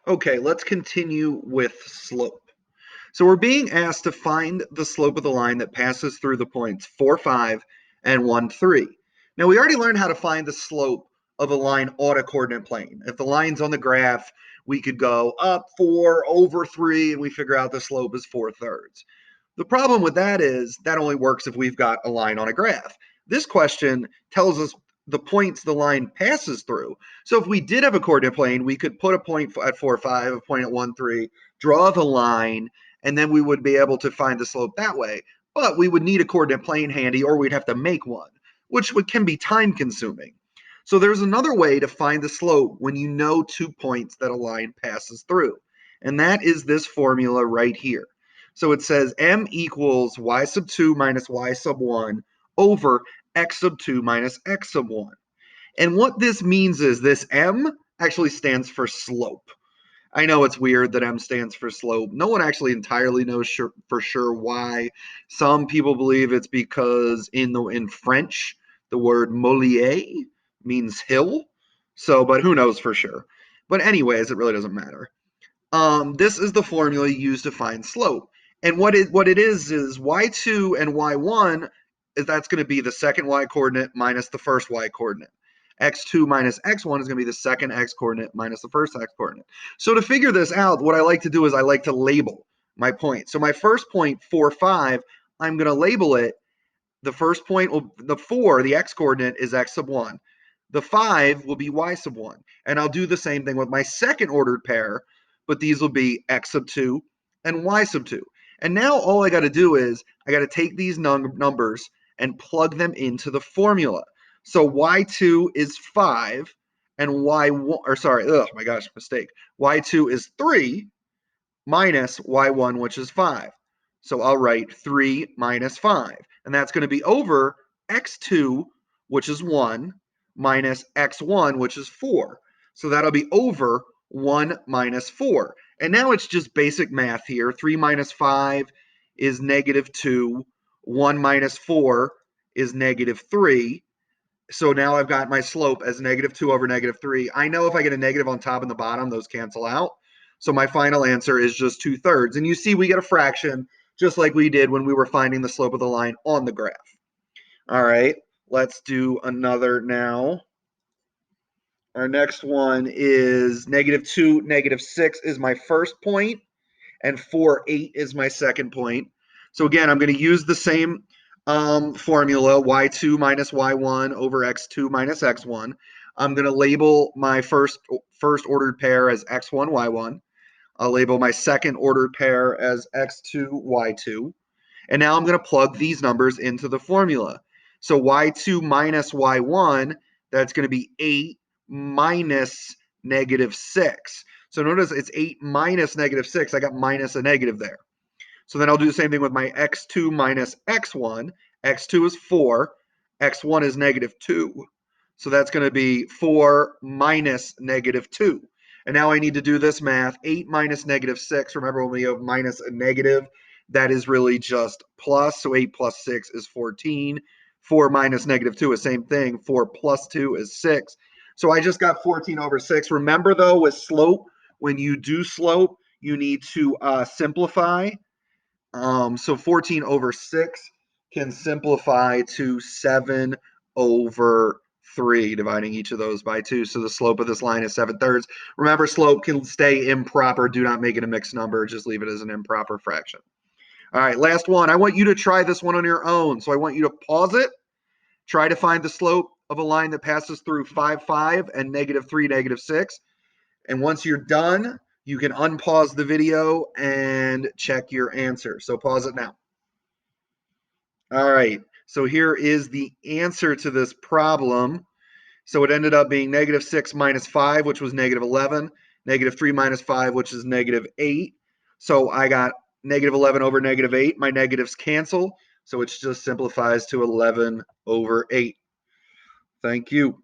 Okay, let's continue with slope. So we're being asked to find the slope of the line that passes through the points 4, 5, and 1, 3. Now we already learned how to find the slope of a line on a coordinate plane. If the line's on the graph, we could go up 4 over 3, and we figure out the slope is 4/3. The problem with that is that only works if we've got a line on a graph. This question tells us the points the line passes through. So if we did have a coordinate plane, we could put a point at 4, 5, a point at 1, 3, draw the line, and then we would be able to find the slope that way. But we would need a coordinate plane handy, or we'd have to make one, which can be time consuming. So there's another way to find the slope when you know 2 points that a line passes through. And that is this formula right here. So it says m equals y sub 2 minus y sub 1 over x sub 2 minus x sub 1. And what this means is this m actually stands for slope. I know it's weird that M stands for slope. No one actually entirely knows for sure why. Some people believe it's because in French, the word Molière means hill. So, but who knows for sure. But anyways, it really doesn't matter. This is the formula used to find slope. And what it is y2 and y1 is that's going to be the second y coordinate minus the first y coordinate. X2 minus x1 is going to be the second x coordinate minus the first x coordinate. So to figure this out, what I like to do is I like to label my point. So my first point, 4, 5, I'm going to label it. The first point, the 4, the x coordinate is x sub 1. The 5 will be y sub 1. And I'll do the same thing with my second ordered pair, but these will be x sub 2 and y sub 2. And now all I got to do is I got to take these numbers and plug them into the formula. So y2 is 5 and y1, or sorry, oh my gosh, mistake. Y2 is 3 minus y1, which is 5. So I'll write 3 minus 5. And that's going to be over x2, which is 1, minus x1, which is 4. So that'll be over 1 minus 4. And now it's just basic math here. 3 minus 5 is negative 2. 1 minus 4 is negative 3. So now I've got my slope as negative 2 over negative 3. I know if I get a negative on top and the bottom, those cancel out. So my final answer is just 2/3. And you see we get a fraction just like we did when we were finding the slope of the line on the graph. All right, let's do another now. Our next one is negative 2, negative 6 is my first point, and 4, 8 is my second point. So again, I'm going to use the same formula, y2 minus y1 over x2 minus x1. I'm going to label my first ordered pair as x1, y1. I'll label my second ordered pair as x2, y2. And now I'm going to plug these numbers into the formula. So y2 minus y1, that's going to be 8 minus negative 6. So notice it's 8 minus negative 6. I got minus a negative there. So then I'll do the same thing with my x2 minus x1. x2 is 4. x1 is negative 2. So that's going to be 4 minus negative 2. And now I need to do this math. 8 minus negative 6. Remember when we have minus a negative, that is really just plus. So 8 plus 6 is 14. 4 minus negative 2 is same thing. 4 plus 2 is 6. So I just got 14 over 6. Remember, though, with slope, when you do slope, you need to simplify. So 14 over 6 can simplify to 7 over 3, dividing each of those by 2. So the slope of this line is 7/3. Remember, slope can stay improper. Do not make it a mixed number. Just leave it as an improper fraction. All right, last one. I want you to try this one on your own. So I want you to pause it. Try to find the slope of a line that passes through 5, 5 and negative 3, negative 6. And once you're done, you can unpause the video and check your answer. So pause it now. All right, so here is the answer to this problem. So it ended up being negative 6 minus 5, which was negative 11, negative 3 minus 5, which is negative 8. So I got negative 11 over negative 8. My negatives cancel, so it just simplifies to 11 over 8. Thank you.